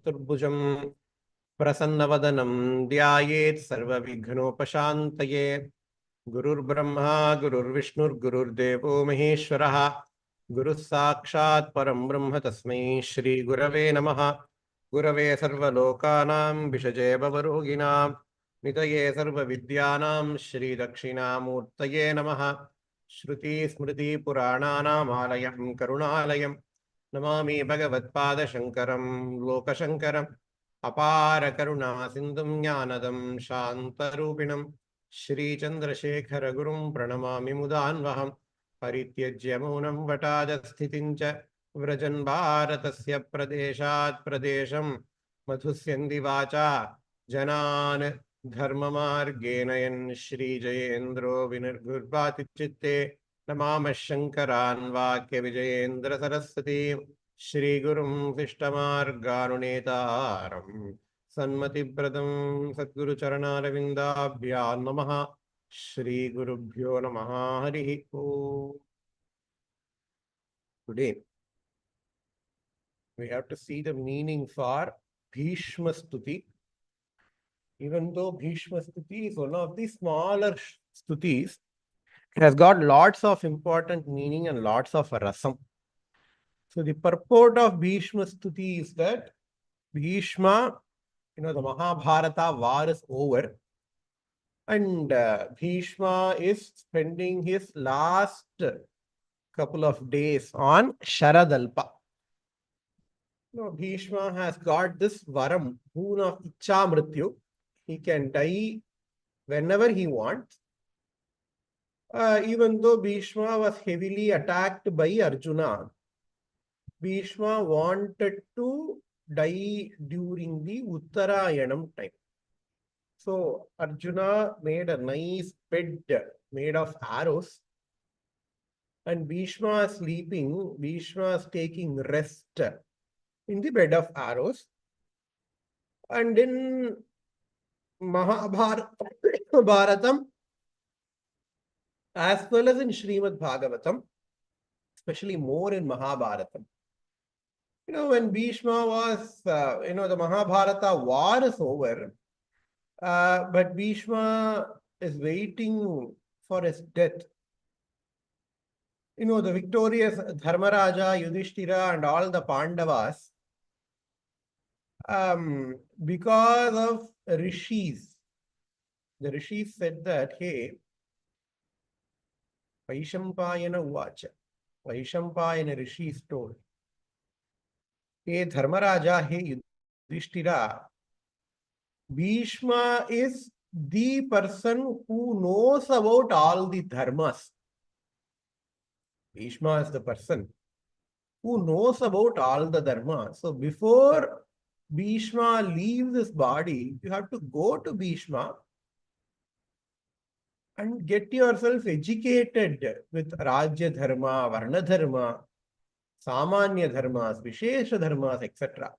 चतुर्भुजं प्रसन्नवदनं ध्यायेत् सर्वविघ्नोपशान्तये। गुरुर्ब्रह्मा गुरुर्विष्णुर्गुरुर्देवो महेश्वरः। गुरुः साक्षात् परं ब्रह्म तस्मै श्रीगुरवे नमः। गुरवे सर्वलोकानां विषजे भवरोगिणां नितये सर्वविद्यानां श्रीदक्षिणामूर्तये नमः। श्रुतिस्मृतिपुराणानामालयं करुणालयं नमामि भगवत्पादशङ्करं लोकशङ्करम्। अपारकरुणासिन्धुं ज्ञानदं शान्तरूपिणं श्रीचन्द्रशेखरगुरुं प्रणमामि मुदान्वहम्। परित्यज्य मौनं वटादस्थितिं च व्रजन् भारतस्य प्रदेशात् प्रदेशं मधुस्यन्ति वाचा जनान् धर्ममार्गेण यन् श्रीजयेन्द्रो विनिर्गुर्वाति चित्ते नमामः शङ्करान् वाक्यविजयेन्द्र सरस्वती श्रीगुरुं शिष्टमार्गानुनेतारं सन्मतिप्रदं सद्गुरुचरणारविन्दाभ्यां नमः। श्रीगुरुभ्यो नमः। हरिः ओम्। Today we have to see the meaning for Bhishma Stuthi. Even though Bhishma Stuthi is one of the smaller stutis, it has got lots of important meaning and lots of rasam. So the purport of Bhishma Stuti is that Bhishma, the Mahabharata war is over, and Bhishma is spending his last couple of days on Sharadalpa. Bhishma has got this varam, boon of Icha Mrityu. He can die whenever he wants. Even though Bhishma was heavily attacked by Arjuna, Bhishma wanted to die during the Uttarayanam time. So Arjuna made a nice bed made of arrows, and Bhishma is sleeping. Bhishma is taking rest in the bed of arrows. And in Mahabharatam, as well as in SrimadBhagavatam, especially more in Mahabharatam, when Bhishma was, the Mahabharata war is over, but Bhishma is waiting for his death. The victorious Dharmaraja, Yudhishthira, and all the Pandavas, because of rishis, the rishis said that, hey, Vaishampayana Uvacha, Vaishampayana rishis told, hey Dharmaraja, hey Yudhishthira, Bhishma is the person who knows about all the dharmas. Bhishma is the person who knows about all the dharmas. So before Bhishma leaves this body, you have to go to Bhishma and get yourself educated with Rajya Dharma, Varna Dharma, Samanya Dharmas, Vishesha Dharmas, etc.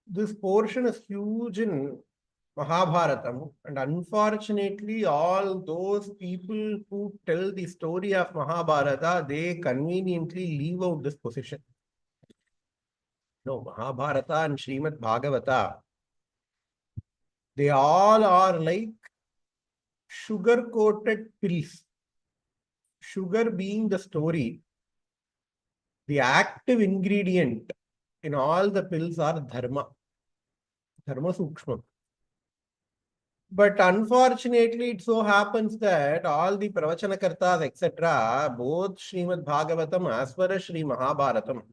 This portion is huge in Mahabharatam, and unfortunately, all those people who tell the story of Mahabharata, they conveniently leave out this position. No, Mahabharata and SrimadBhagavata, they all are like sugar-coated pills. Sugar being the story, the active ingredient in all the pills are dharma, dharma sukshma. But unfortunately, it so happens that all the pravachanakartas, etc., both SrimadBhagavatam as well as Sri Mahabharatam,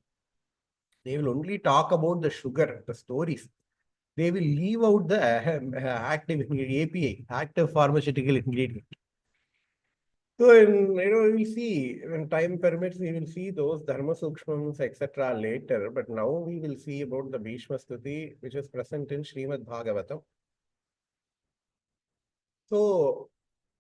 they will only talk about the sugar, the stories. They will leave out the active API, active pharmaceutical ingredient. So, we will see, when time permits, we will see those dharma sukshmams, etc. later. But now we will see about the Bhishma Stuti, which is present in SrimadBhagavatam. So,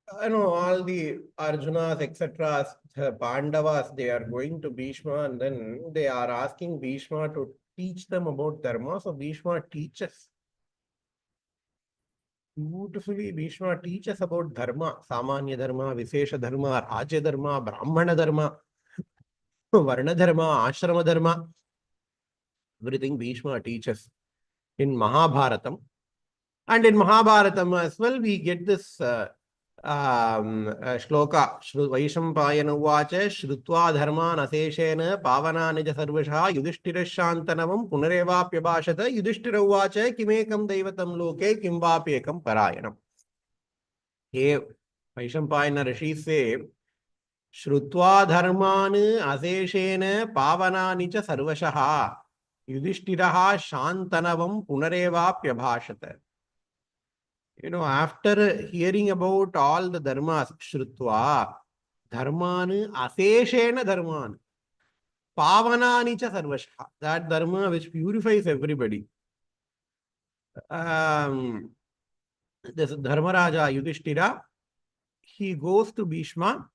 all the Arjunas, etc., Pandavas, they are going to Bhishma, and then they are asking Bhishma to teach them about dharma. So Bhishma teaches. Beautifully, Bhishma teaches about dharma, Samanya Dharma, Vishesha Dharma, Rajya Dharma, Brahmana Dharma, Varna Dharma, Ashrama Dharma. Everything Bhishma teaches in Mahabharatam. And in Mahabharatam as well, we get this shloka. Vaishampayana uvacha shrutva dharman aseshena pavanani ja sarvasha yudhishthira shantanavam punarevapyabhashata yudhishthira uvacha kimekam daivatam loke kimvapyekam parayanam. Here, Vaishampayana Rishi say, Shrutva dharman aseshena pavanani cha sarvashaha yudhishthiraha shantanavam punarevapyabhashata. After hearing about all the dharmas, Shrutva, dharman, aseshena dharman, pavanani cha sarvasha, that dharma which purifies everybody. This Dharmaraja Yudhishthira, he goes to Bhishma,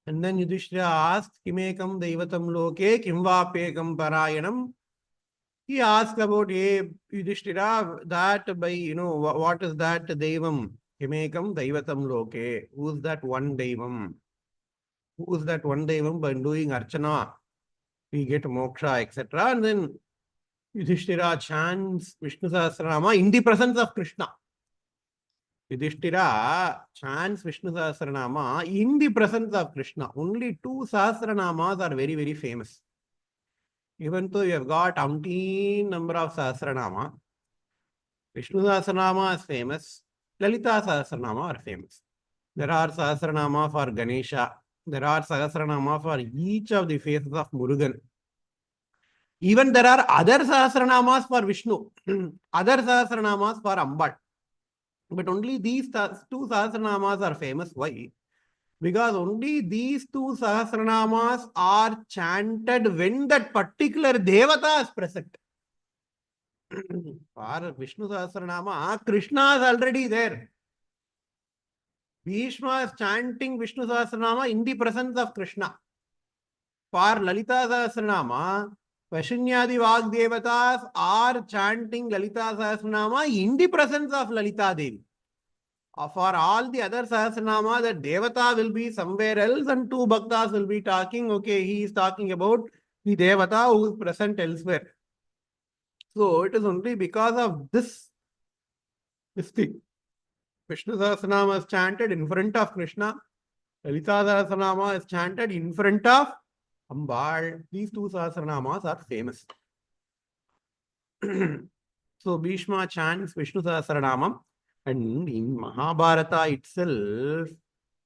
and then Yudhishthira asks, Kimekam daivatam loke, kimvapekam parayanam. He asked about Yudhishthira that by, what is that Devam? Himekam Daivatam Loke. Who is that one Devam? Who is that one Devam? By doing Archana, we get moksha, etc. And then Yudhishthira chants Vishnu Sahasranama in the presence of Krishna. Yudhishthira chants Vishnu Sahasranama in the presence of Krishna. Only 2 Sahasranamas are very, very famous. Even though you have got umpteen number of Sahasranama, Vishnu Sahasranama is famous, Lalita Sahasranama are famous. There are Sahasranama for Ganesha, there are Sahasranama for each of the faces of Murugan. Even there are other Sahasranamas for Vishnu, other Sahasranamas for Ambal. But only these 2 Sahasranamas are famous. Why? Because only these 2 Sahasranamas are chanted when that particular Devata is present. For Vishnu Sahasranama, Krishna is already there. Bhishma is chanting Vishnu Sahasranama in the presence of Krishna. For Lalita Sahasranama, Vashinyadi Vagdevatas are chanting Lalita Sahasranama in the presence of Lalita Devi. For all the other Sahasranama, the Devata will be somewhere else and 2 Bhaktas will be talking. Okay, he is talking about the Devata who is present elsewhere. So it is only because of this thing. Vishnu Sahasranama is chanted in front of Krishna. Lalita Sahasranama is chanted in front of Ambal. These 2 Sahasranamas are famous. So Bhishma chants Vishnu Sahasranama. And in Mahabharata itself,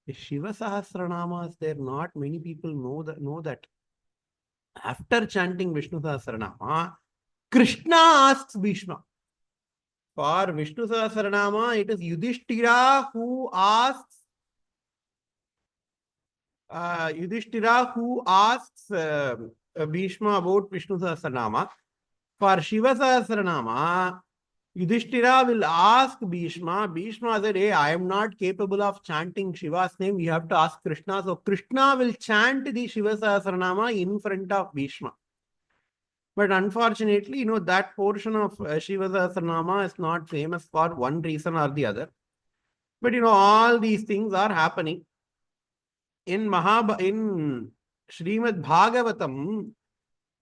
the Shiva Sahasranama is there. Not many people know that. After chanting Vishnu Sahasranama, Krishna asks Bhishma. For Vishnu Sahasranama, it is Yudhishthira who asks Bhishma about Vishnu Sahasranama. For Shiva Sahasranama, Yudhishthira will ask Bhishma. Bhishma said, hey, I am not capable of chanting Shiva's name. You have to ask Krishna. So Krishna will chant the Shiva Sahasranama in front of Bhishma. But unfortunately, that portion of Shiva Sahasranama is not famous for one reason or the other. But all these things are happening. In SrimadBhagavatha,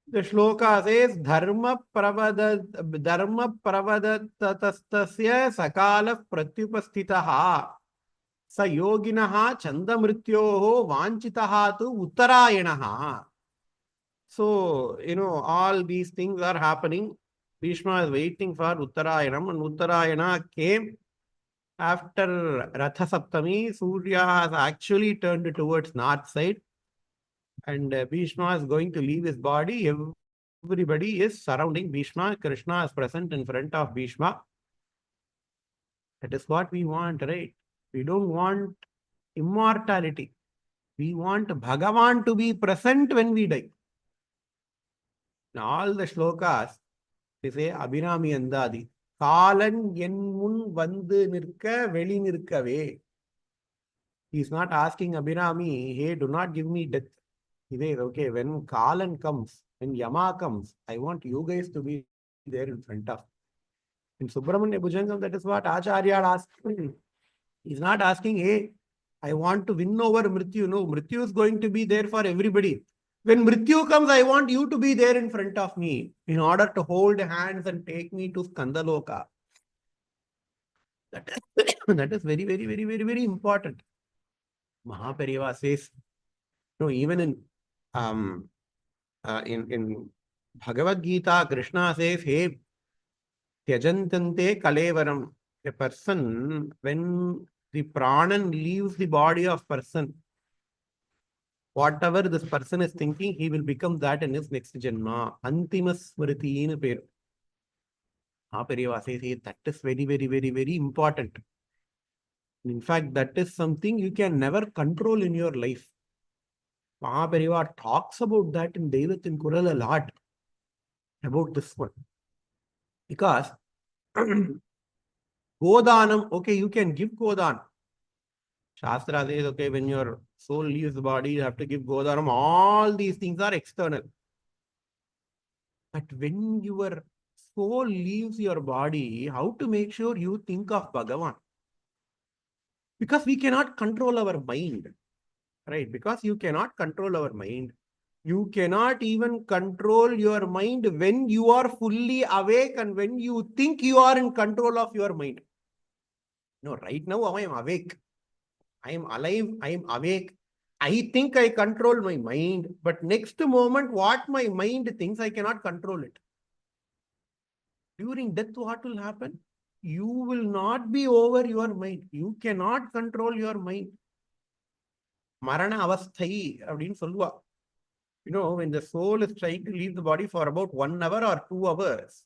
the shloka says, Dharma pravadatasya sakala pratyupastitaha sa yoginaha chandamrityoho vanchitaha tu uttarayanaha. So, all these things are happening. Bhishma is waiting for Uttarayanam, and Uttarayana came after Ratha Saptami. Surya has actually turned towards north side. And Bhishma is going to leave his body. Everybody is surrounding Bhishma. Krishna is present in front of Bhishma. That is what we want, right? We don't want immortality. We want Bhagavan to be present when we die. Now, all the shlokas, they say, Abhinami Andadi. Kalan yen mun vandu nirka veli nirkave. He is not asking Abhinami, hey, do not give me death. He says, okay, when Kalan comes, when Yama comes, I want you guys to be there in front of. In Subramanya Bhujangam, that is what Acharya asked. He's not asking, hey, I want to win over Mrityu. No, Mrityu is going to be there for everybody. When Mrityu comes, I want you to be there in front of me in order to hold hands and take me to Skandaloka. That is very, very, very, very, very important. Mahaperiyava says, no, even in Bhagavad Gita, Krishna says, hey, Tyajantante Kalevaram. A person, when the pranan leaves the body of person, whatever this person is thinking, he will become that in his next janma. Antima smriti in peru. Mahaperiyava says, hey, that is very, very, very, very important. In fact, that is something you can never control in your life. Mahaperiyava talks about that in Devathin Kural a lot, about this one. Because Godanam, okay, you can give Godan. Shastra says, okay, when your soul leaves the body, you have to give Godanam. All these things are external. But when your soul leaves your body, how to make sure you think of Bhagavan? Because we cannot control our mind, right? Because you cannot control our mind. You cannot even control your mind when you are fully awake and when you think you are in control of your mind. No, right now I am awake. I am alive. I am awake. I think I control my mind, but next moment, what my mind thinks, I cannot control it. During death, what will happen? You will not be over your mind. You cannot control your mind. Marana avasthai, அப்படின்னு சொல்லுவா. You know, when the soul is trying to leave the body for about 1 hour or 2 hours,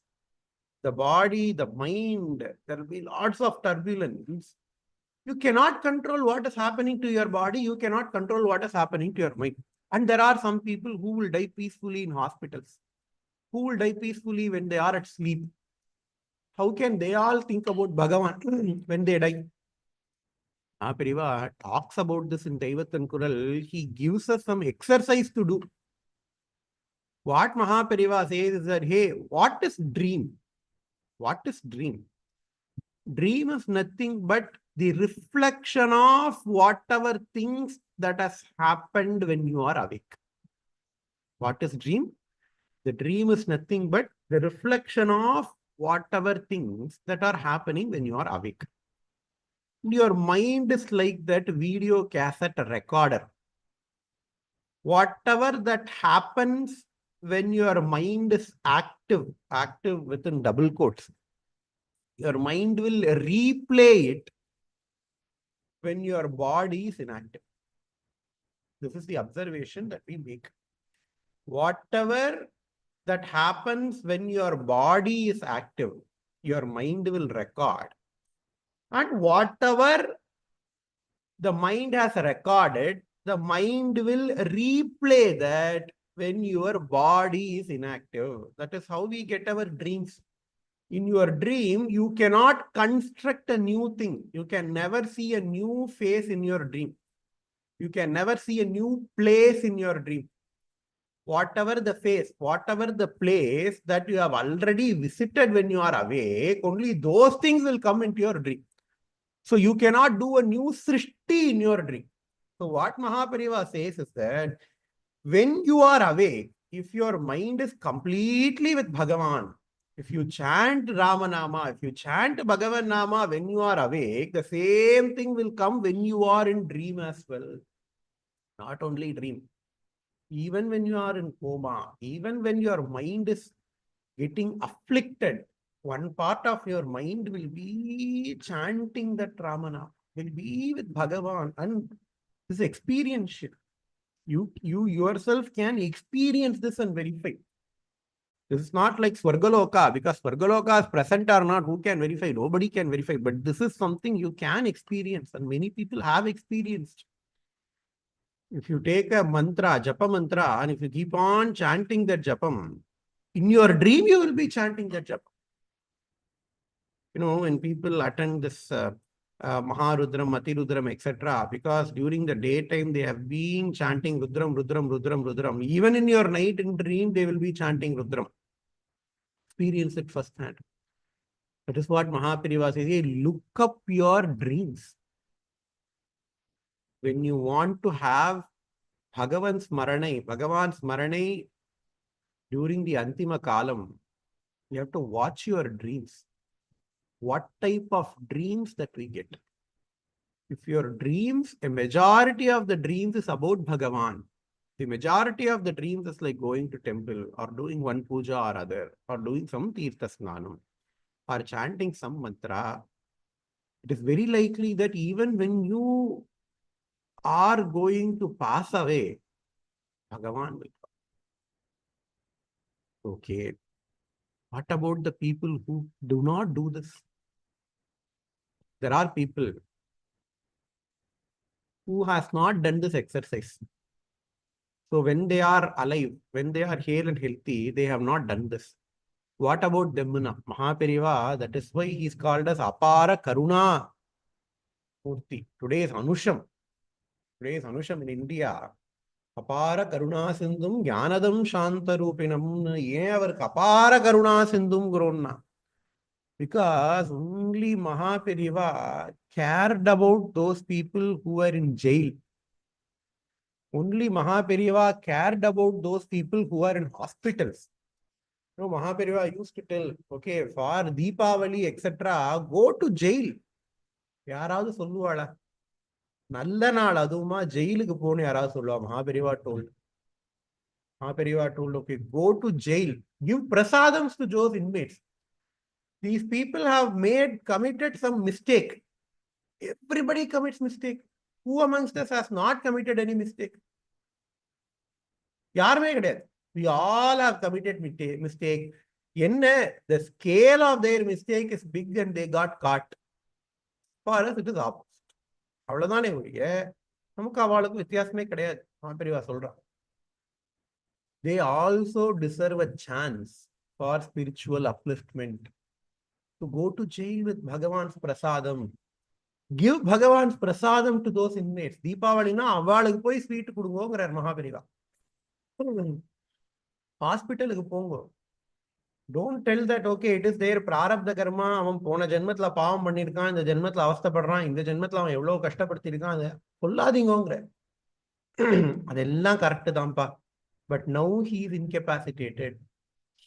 the body, the mind, there will be lots of turbulence. You cannot control what is happening to your body. You cannot control what is happening to your mind. And there are some people who will die peacefully in hospitals, who will die peacefully when they are at sleep. How can they all think about Bhagavan when they die? Mahaperiyava talks about this in Daivathan Kural. He gives us some exercise to do. What Mahaperiyava says is that, hey, what is dream? What is dream? Dream is nothing but the reflection of whatever things that has happened when you are awake. What is dream? The dream is nothing but the reflection of whatever things that are happening when you are awake. Your mind is like that video cassette recorder. Whatever that happens when your mind is active within double quotes, your mind will replay it when your body is inactive. This is the observation that we make. Whatever that happens when your body is active, your mind will record. And whatever the mind has recorded, the mind will replay that when your body is inactive. That is how we get our dreams. In your dream, you cannot construct a new thing. You can never see a new face in your dream. You can never see a new place in your dream. Whatever the face, whatever the place that you have already visited when you are awake, only those things will come into your dream. So you cannot do a new srishti in your dream. So what Mahaperiyava says is that when you are awake, if your mind is completely with Bhagavan, if you chant Ramanama, if you chant Bhagavan Nama when you are awake, the same thing will come when you are in dream as well. Not only dream. Even when you are in coma, even when your mind is getting afflicted, one part of your mind will be chanting that Ramana, will be with Bhagavan, and this experiential. You yourself can experience this and verify. This is not like Swargaloka, because Swargaloka is present or not, who can verify? Nobody can verify. But this is something you can experience, and many people have experienced. If you take a mantra, japa mantra, and if you keep on chanting that japam, in your dream you will be chanting that japam. You know, when people attend this Maharudram, Matirudram, etc., because during the daytime they have been chanting Rudram, Rudram, Rudram, Rudram. Even in your night in dream, they will be chanting Rudram. Experience it firsthand. That is what Mahaperiyava says. Hey, look up your dreams. When you want to have Bhagavan's Smaranai during the Antima Kalam, you have to watch your dreams. What type of dreams that we get? If your dreams, a majority of the dreams is about Bhagavan, the majority of the dreams is like going to temple or doing one puja or other, or doing some tirtha snanam, or chanting some mantra, it is very likely that even when you are going to pass away, Bhagavan will come. Okay. What about the people who do not do this? There are people who has not done this exercise. So when they are alive, when they are hale and healthy, they have not done this. What about them? Mahaperiva, that is why he is called as Apara Karuna Murti. Today is Anusham. Today is Anusham in India. Apara Karuna Sindhum Jnanadam Shantarupinam. Ye avar Apara Karuna Sindhum Gronna. Because only Mahaperiva cared about those people who were in jail. Only Mahaperiva cared about those people who are in hospitals. No, Mahaperiva used to tell, okay, for Deepavali, etc., go to jail. யாராவது சொல்லுவாளா? நல்ல நாள் அதுவுமா ஜெயிலுக்கு போன்னு யாராவது சொல்லுவா? Mahaperiva told. Mahaperiva told, okay, go to jail. Give prasadams to those inmates. These people have committed some mistake. Everybody commits mistake. Who amongst us has not committed any mistake? யாருமே கிடையாது. We all have committed mistake. என்ன? The scale of their mistake is big and they got caught. For us, it is opposite. அவ்வளவுதானே ஒழிய நமக்கு அவளுக்கு வித்தியாசமே கிடையாது. பெரியவா சொல்றான். They also deserve a chance for spiritual upliftment. To go to jail with Bhagavan's prasadam. Give Bhagavan's prasadam to those inmates. Deepavaliனா அவளுக்கு போய் ஸ்வீட் கொடுங்கோங்கிறார் மகாபெரிவா. ஹாஸ்பிட்டலுக்கு போங்க. Don't tell that, okay, it is their prarabdha karma. அவன் போன ஜென்மத்துல பாவம் பண்ணிருக்கான், இந்த ஜென்மத்துல அவஸ்தைப்படுறான், இந்த ஜென்மத்துல அவன் எவ்வளவு கஷ்டப்படுத்திருக்கான், அதை சொல்லாதீங்கோங்கிற. அதெல்லாம் கரெக்ட் தான்ப்பா. But now he is incapacitated.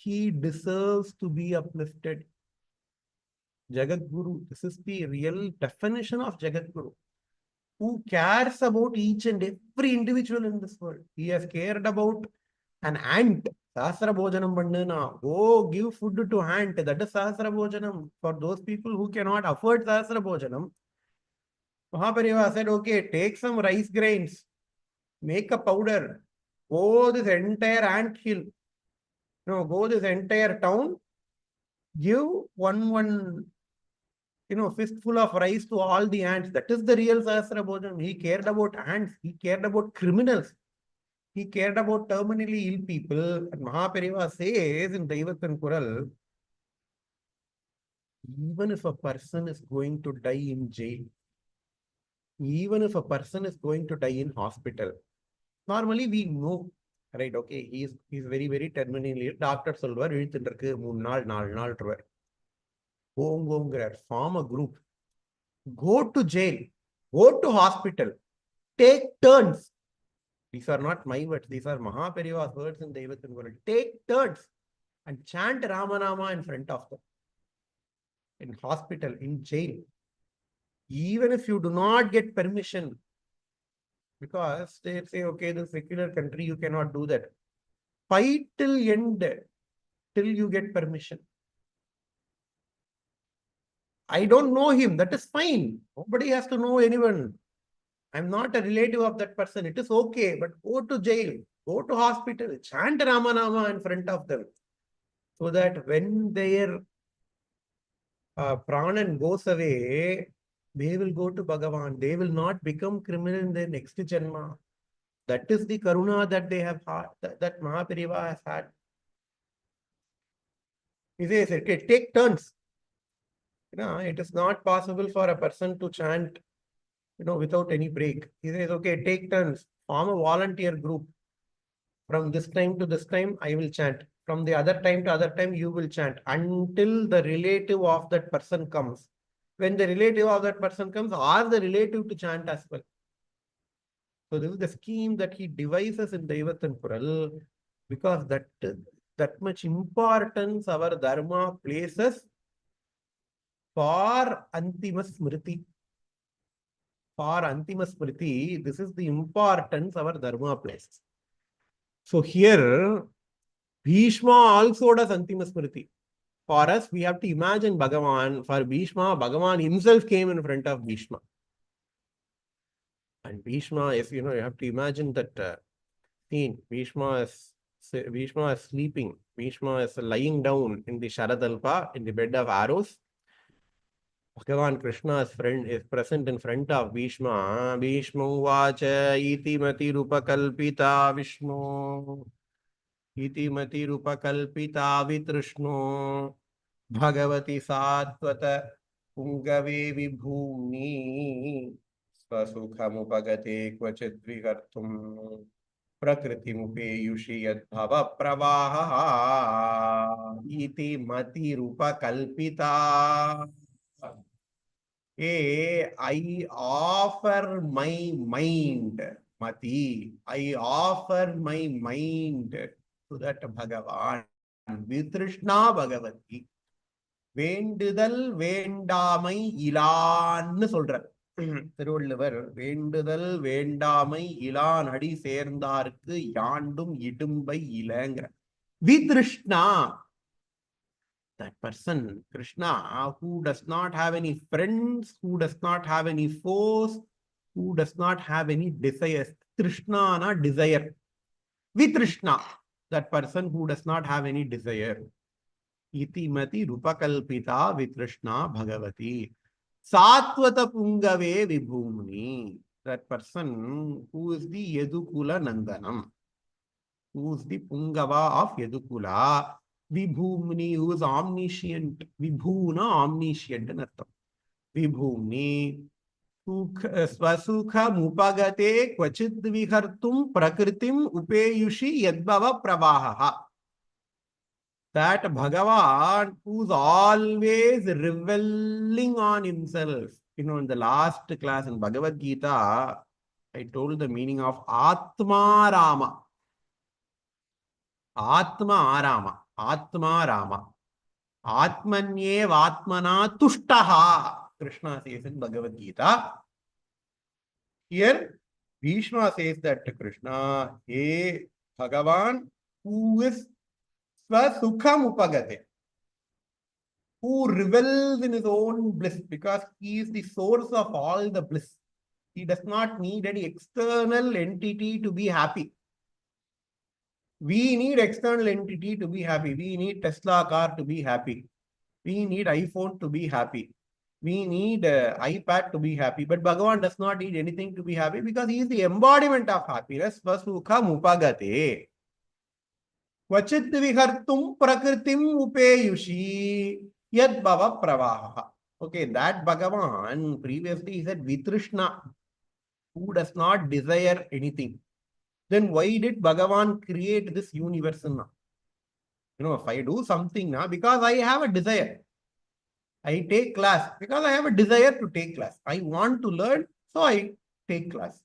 He deserves to be uplifted. Jagat Guru, this is the real definition of Jagat Guru. Who cares about each and every individual in this world. He has cared about an ant. Sahasra Bhojanam Bandana. Go give food to ant. That is Sahasra Bhojanam. For those people who cannot afford Sahasra Bhojanam, Mahaperiva said, okay, take some rice grains, make a powder, go this entire ant hill, go this entire town, give one fistful of rice to all the ants. That is the real Sahasra Bhojanam. He cared about ants. He cared about criminals. He cared about terminally ill people. And Mahaperiva says in Daivathan Kural, even if a person is going to die in jail, even if a person is going to die in hospital, normally we know, right? Okay, he's very, very terminally ill. Doctor solvar, இழுத்துட்டு 3 நாள் 4 நாள் form a group, go to jail, go to hospital, take turns. These are not my words, these are Mahaperiva's words in Daivathan Kural. Take turns and chant Ramanama in front of them. In hospital, in jail. Even if you do not get permission, because they say, okay, this secular country, you cannot do that. Fight till end, till you get permission. I don't know him, that is fine. Nobody has to know anyone. I'm not a relative of that person. It is okay, but go to jail, go to hospital, chant Ramanama in front of them. So that when their pranan goes away, they will go to Bhagavan. They will not become criminal in their next janma. That is the karuna that they have had, that Mahaperiva has had. He says, okay, take turns. It is not possible for a person to chant without any break. He says, okay, take turns, form a volunteer group. From this time to this time, I will chant. From the other time to other time, you will chant until the relative of that person comes. When the relative of that person comes, ask the relative to chant as well. So this is the scheme that he devises in Daivathanpural, because that much importance our dharma places for Antima Smriti. For Antima Smriti, this is the importance our dharma places. So here, Bhishma also does Antima Smriti. For us, we have to imagine Bhagavan. For Bhishma, Bhagavan himself came in front of Bhishma. And Bhishma, if you have to imagine that scene. Bhishma is sleeping. Bhishma is lying down in the Sharadalpa, in the bed of arrows. Bhagavan Krishna's friend is present in front of Bhishma. Bhishma vacha iti mati rupa kalpita Vishnu. Iti mati rupa kalpita vitrishnu. Bhagavati satvata pungave vibhumi. Swasukhamupagate kvachit vihartum. Prakriti mupeyushi yadbhava pravaha iti mati rupa kalpita. I offer my mind, Mati. I offer my mind to that Bhagavan. Vitrishna Bhagavati. வேண்டுதல் வேண்டாமை இலான்னு சொல்றார் திருவள்ளுவர். வேண்டுதல் வேண்டாமை Elon அடி சேர்ந்தார்க்கு யாண்டும் இடும்பை இலங்கிற. வித்ருஷ்ணா, that person, Krishna, who does not have any friends, who does not have any foes, who does not have any desires. Trishna na desire. Vitrishna, that person who does not have any desire. Iti mati rupakalpita vitrishna bhagavati. Satvata pungave vibhumni. That person who is the Yadukula Nandanam, who is the Pungava of Yadukula. Vibhumni, who is omniscient. Vibhuna, omniscient. Vibhumni. Swasukha mupagate kvachit vihartum prakritim upeyushi yadbhava pravaha. That Bhagavan, who's always reveling on himself. In the last class in Bhagavad Gita, I told the meaning of Atma Rama. Atma Rama. Atma Rama. Atmanyev Atmana Tushtaha. Krishna says in Bhagavad Gita. Here, Bhishma says that to Krishna, hey, Bhagavan, who is Swasukham upagate, who revels in his own bliss, because he is the source of all the bliss. He does not need any external entity to be happy. We need external entity to be happy. We need Tesla car to be happy. We need iPhone to be happy. We need iPad to be happy. But Bhagavan does not need anything to be happy because he is the embodiment of happiness. Swasukham upagate. Kvachit vihartum prakritim upeyushi yadbhava pravaha. Okay, that Bhagavan, previously he said Vitrishna, who does not desire anything. Then why did Bhagavan create this universe now? If I do something now, because I have a desire. I take class because I have a desire to take class. I want to learn, so I take class.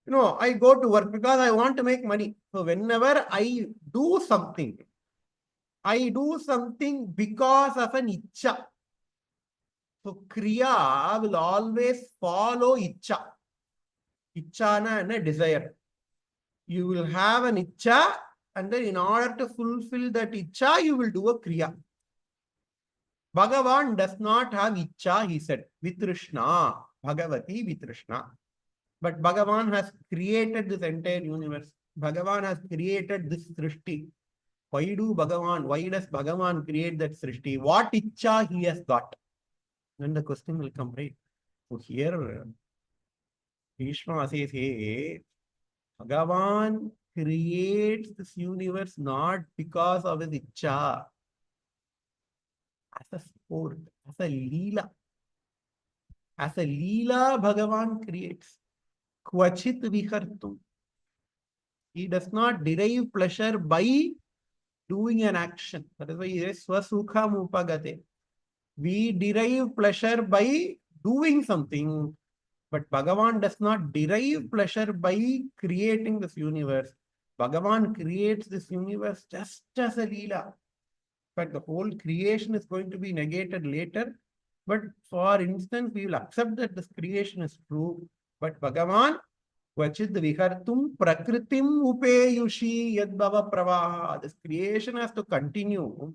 I go to work because I want to make money. So whenever I do something because of an Ichcha. So Kriya will always follow Ichcha. Ichchana and a desire. You will have an Ichcha, and then in order to fulfill that Ichcha, you will do a Kriya. Bhagavan does not have Ichcha, he said. Vitrishna. Bhagavati Vitrishna. But Bhagavan has created this entire universe. Bhagavan has created this Srishti. Why does Bhagavan create that Srishti? What Ichcha he has got? Then the question will come, right? So here, Bhishma says, hey, Bhagavan creates this universe not because of his Ichcha. As a sport, as a Leela. As a Leela, Bhagavan creates. Kvachit vihartum. He does not derive pleasure by doing an action. That is why he says Swasukham upagate. We derive pleasure by doing something, But Bhagavan does not derive pleasure by creating this universe. Bhagavan creates this universe just as a Leela. But the whole creation is going to be negated later. But for instance, we will accept that this creation is true. But Bhagavan, Vachid Vihartum Prakritim Upeyushi Yadbhava Pravaha. This creation has to continue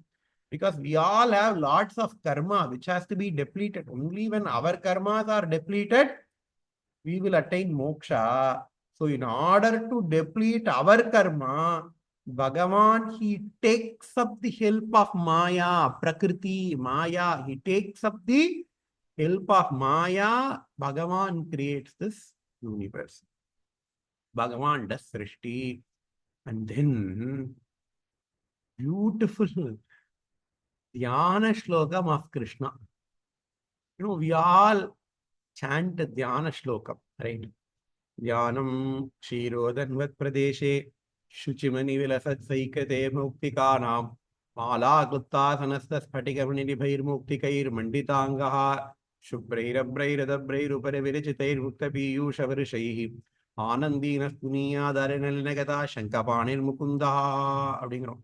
because we all have lots of karma which has to be depleted. Only when our karmas are depleted, we will attain moksha. So in order to deplete our karma, Bhagavan, he takes up the help of Maya, Prakriti, Maya. He takes up the help of Maya. Bhagavan creates this universe. Bhagavan does Srishti. And then, beautiful Dhyana Shlokam of Krishna. We all chant Dhyana Shlokam, right? Dhyanam Kshirodanvat Pradeshe Shuchimani Vilasat Saikate Muktikanam Mala Gluptasanastas Patikamani Bhair Muktikair Manditangaha Shubrairabrairadabrair Upare Virichitair Muktapiyu Shavarishaihi Anandina Punia Darinalnagata Shankapanir Mukunda Abdingro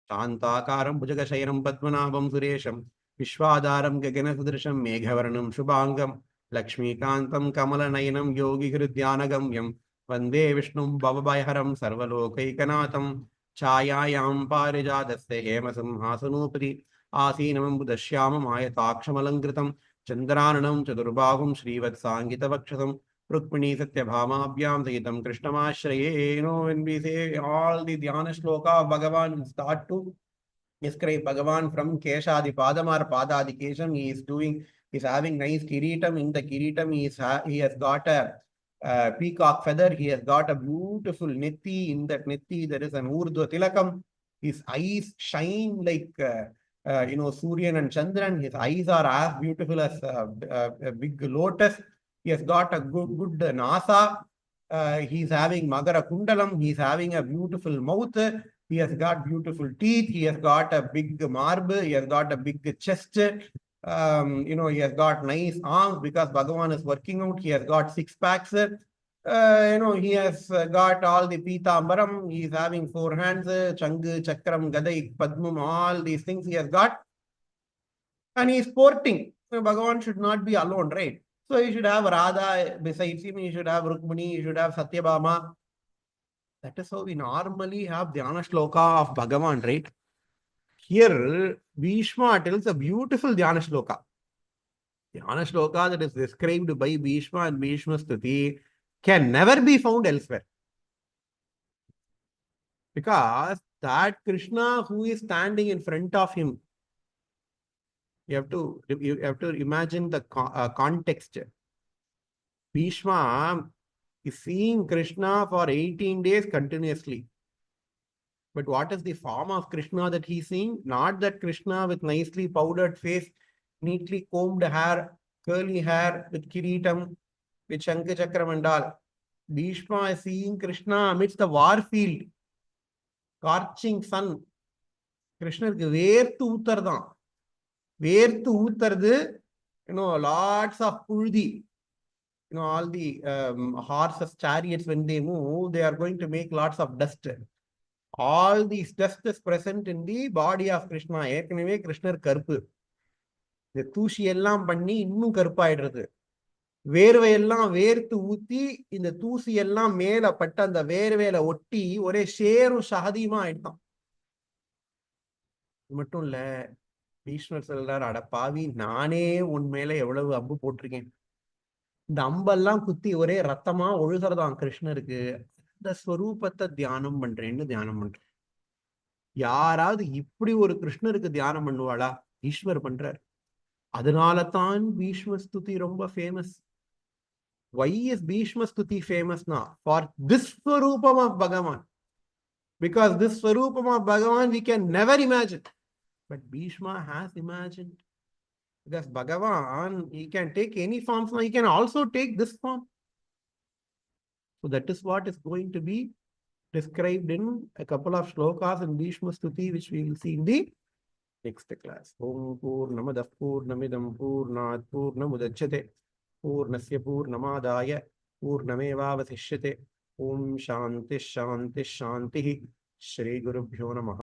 Shantakaram Bujagashairam Padmanabam Suresham Vishwadaram Gaganasudrisham Meghavarnam Shubhangam Lakshmikantam Kamalanayanam Yogi Hridyanagamyam Vande Vishnum Bhavabhayharam Sarvalokaikanaatam Chayayam Parijadaste Hemasam Hasanupri Asinamam Budashyamam Ayatakshamalankritam Chandrananam Chadurbhagam Srivat Sangitavakshasam Rukmini Satyabhamabhyam Sahitam Krishnamashraye. When we say all the Dhyana Shloka of Bhagavan, start to describe Bhagavan from Keshadi Padamar Padadi Kesham. He's having nice kiritam. In the kiritam, he has got a peacock feather. He has got a beautiful netti. In that netti, there is an urdhva tilakam. His eyes shine like Suryan and Chandran. His eyes are as beautiful as a big lotus. He has got a good nasa. He's having Magara Kundalam. He's having a beautiful mouth. He has got beautiful teeth. He has got a big marble. He has got a big chest. He has got nice arms because Bhagavan is working out. He has got six packs. He has got all the Pitambaram. He is having four hands, Chang, Chakram, Gadai, Padmum, all these things he has got. And he is sporting. Bhagavan should not be alone, right? So he should have Radha besides him. He should have Rukmini. He should have Satyabhama. That is how we normally have Dhyana Shloka of Bhagavan, right? Here, Bhishma tells a beautiful Dhyana Shloka. Dhyana Shloka that is described by Bhishma and Bhishma Stuthi can never be found elsewhere. Because that Krishna who is standing in front of him, you have to imagine the context. Bhishma is seeing Krishna for 18 days continuously. But what is the form of Krishna that he is seeing? Not that Krishna with nicely powdered face, neatly combed hair, curly hair, with kiritam, with Shankha Chakram and all. Bhishma is seeing Krishna amidst the war field, scorching sun. Krishna is vertu uttardan. Vertu uttardu, lots of puldi. All the horses, chariots, when they move, they are going to make lots of dust. All these dust is present in the body of Krishna. Ekkanave Krishna karpu. The தூசி எல்லாம் பண்ணி இன்னும் கருப்பாயிடுறது. வேர்வையெல்லாம் வேர்த்து ஊத்தி இந்த தூசி எல்லாம் மேல பட்ட அந்த வேர்வையில ஒட்டி ஒரே ஷேரும் சகதியுமா ஆயிட்டான். மட்டும் இல்ல, ஈஸ்வர் சொல்றார், அட பாவி, நானே உன் மேல எவ்வளவு அம்பு போட்டிருக்கேன். இந்த அம்பெல்லாம் குத்தி ஒரே ரத்தமா ஒழுகிறதாம் கிருஷ்ணருக்கு. இந்த ஸ்வரூபத்தை தியானம் பண்றேன்னு தியானம் பண்றேன். யாராவது இப்படி ஒரு கிருஷ்ணருக்கு தியானம் பண்ணுவாளா? ஈஸ்வர் பண்றார். அதனால தான் பீஷ்ம ஸ்துதி ரொம்ப famous. Why is Bhishma Stuti famous now? For this Swarupam of Bhagavan. Because this Swarupam of Bhagavan we can never imagine. But Bhishma has imagined. Because Bhagavan, he can take any form. He can also take this form. So that is what is going to be described in a couple of shlokas in Bhishma Stuti, which we will see in the next class. Om Purnamadav Purnamidam Purnat Purnamudachyate पूर्णस्य पूर्णमादाय पूर्णमेवावशिष्यते। ओम शांति शांति शांति। श्री गुरुभ्यो नमः।